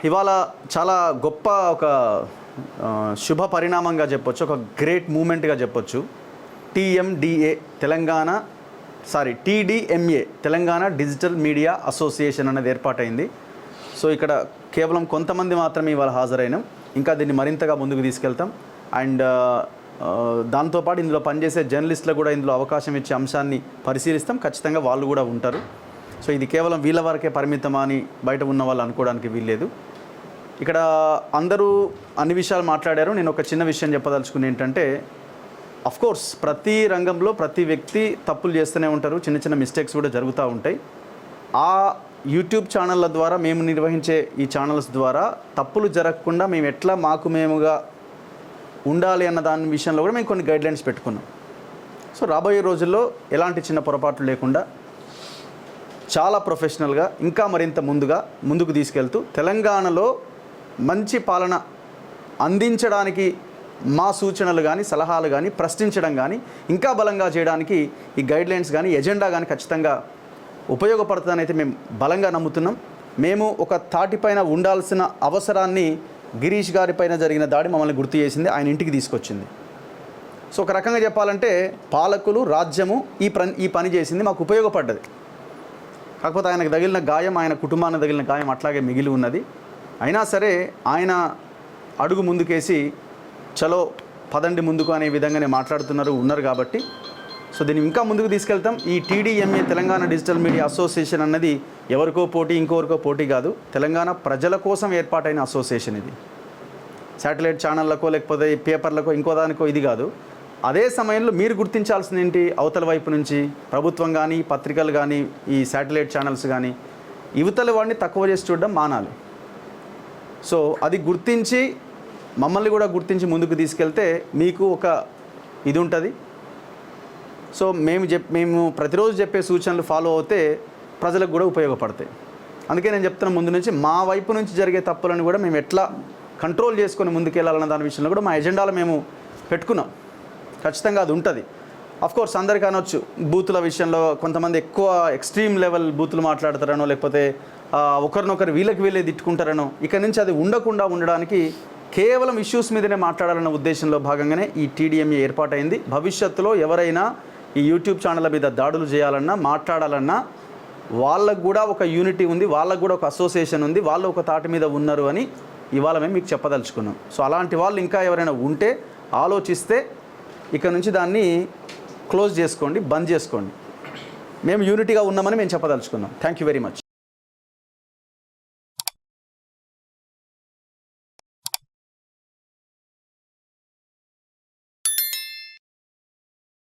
ఇవాళ చాలా గొప్ప ఒక శుభ పరిణామంగా చెప్పొచ్చు, ఒక గ్రేట్ మూమెంట్గా చెప్పొచ్చు. TMDA TDMA Telangana digital media association అనేది ఏర్పాటైంది. సో ఇక్కడ కేవలం కొంతమంది మాత్రమే ఇవాళ హాజరైనాం. ఇంకా దీన్ని మరింతగా ముందుకు తీసుకెళ్తాం. అండ్ దాంతోపాటు ఇందులో పనిచేసే జర్నలిస్టులకు కూడా ఇందులో అవకాశం ఇచ్చే అంశాన్ని పరిశీలిస్తాం. ఖచ్చితంగా వాళ్ళు కూడా ఉంటారు. సో ఇది కేవలం వీళ్ళ వరకే పరిమితం అని బయట ఉన్న వాళ్ళు అనుకోవడానికి వీల్లేదు. ఇక్కడ అందరూ అన్ని విషయాలు మాట్లాడారు. నేను ఒక చిన్న విషయం చెప్పదలుచుకుని ఏంటంటే, అఫ్కోర్స్ ప్రతి రంగంలో ప్రతి వ్యక్తి తప్పులు చేస్తూనే ఉంటారు, చిన్న చిన్న మిస్టేక్స్ కూడా జరుగుతూ ఉంటాయి. ఆ యూట్యూబ్ ఛానళ్ళ ద్వారా మేము నిర్వహించే ఈ ఛానల్స్ ద్వారా తప్పులు జరగకుండా మేము ఎట్లా మేముగా ఉండాలి అన్న దాని విషయంలో కూడా మేము కొన్ని గైడ్లైన్స్ పెట్టుకున్నాం. సో రాబోయే రోజుల్లో ఎలాంటి చిన్న పొరపాట్లు లేకుండా చాలా ప్రొఫెషనల్గా ఇంకా మరింత ముందుకు తీసుకెళ్తూ తెలంగాణలో మంచి పాలన అందించడానికి మా సూచనలు కానీ సలహాలు కానీ ప్రశ్నించడం కానీ ఇంకా బలంగా చేయడానికి ఈ గైడ్లైన్స్ కానీ ఎజెండా కానీ ఖచ్చితంగా ఉపయోగపడుతుందని అయితే మేము బలంగా నమ్ముతున్నాం. మేము ఒక తాటిపైన ఉండాల్సిన అవసరాన్ని గిరీష్ గారి పైన జరిగిన దాడి మమ్మల్ని గుర్తు చేసింది, ఆయన ఇంటికి తీసుకొచ్చింది. సో ఒక రకంగా చెప్పాలంటే పాలకులు రాజ్యము ఈ పని చేసింది, మాకు ఉపయోగపడ్డది. కాకపోతే ఆయనకు తగిలిన గాయం, ఆయన కుటుంబానికి తగిలిన గాయం అట్లాగే మిగిలి ఉన్నది. అయినా సరే ఆయన అడుగు ముందుకేసి చలో పదండి ముందుకు అనే విధంగానే ఉన్నారు కాబట్టి సో దీన్ని ఇంకా ముందుకు తీసుకెళ్తాం. ఈ TDMA Telangana digital media association అన్నది ఎవరికో పోటీ ఇంకొకరికో పోటీ కాదు, తెలంగాణ ప్రజల కోసం ఏర్పాటైన అసోసియేషన్. ఇది శాటిలైట్ ఛానళ్ళకో లేకపోతే పేపర్లకో ఇంకో దానికో ఇది కాదు. అదే సమయంలో మీరు గుర్తించాల్సింది ఏంటి, అవతల వైపు నుంచి ప్రభుత్వం కానీ పత్రికలు కానీ ఈ శాటిలైట్ ఛానల్స్ కానీ యువతల వాడిని తక్కువ చేసి చూడడం మానాలి. సో అది గుర్తించి మమ్మల్ని కూడా గుర్తించి ముందుకు తీసుకెళ్తే మీకు ఒక ఇది ఉంటుంది. సో మేము ప్రతిరోజు చెప్పే సూచనలు ఫాలో అవుతే ప్రజలకు కూడా ఉపయోగపడతాయి. అందుకే నేను చెప్తున్న ముందు నుంచి మా వైపు నుంచి జరిగే తప్పులను కూడా మేము ఎట్లా కంట్రోల్ చేసుకొని ముందుకెళ్ళాలన్న దాని విషయంలో కూడా మా ఎజెండాలో మేము పెట్టుకున్నాం. ఖచ్చితంగా అది ఉంటుంది. అఫ్కోర్స్ అందరికీ అనొచ్చు, బూతుల విషయంలో కొంతమంది ఎక్కువ ఎక్స్ట్రీమ్ లెవెల్ బూతులు మాట్లాడతారనో లేకపోతే ఒకరినొకరు వీళ్ళే తిట్టుకుంటారనో, ఇక నుంచి అది ఉండకుండా ఉండడానికి కేవలం ఇష్యూస్ మీదనే మాట్లాడాలన్న ఉద్దేశంలో భాగంగానే ఈ టీడీఎంఏ ఏర్పాటైంది. భవిష్యత్తులో ఎవరైనా ఈ యూట్యూబ్ ఛానళ్ళ మీద దాడులు చేయాలన్నా మాట్లాడాలన్నా వాళ్ళకు కూడా ఒక యూనిటీ ఉంది, వాళ్ళకు కూడా ఒక అసోసియేషన్ ఉంది, వాళ్ళు ఒక తాటి మీద ఉన్నారు అని ఇవాళ మేము మీకు చెప్పదలుచుకున్నాం. సో అలాంటి వాళ్ళు ఇంకా ఎవరైనా ఉంటే ఆలోచిస్తే ఇక నుంచి దాన్ని క్లోజ్ చేసుకోండి, బంద్ చేసుకోండి. మేము యూనిటీగా ఉన్నామని మేము చెప్పదలుచుకున్నాం. Thank you very much.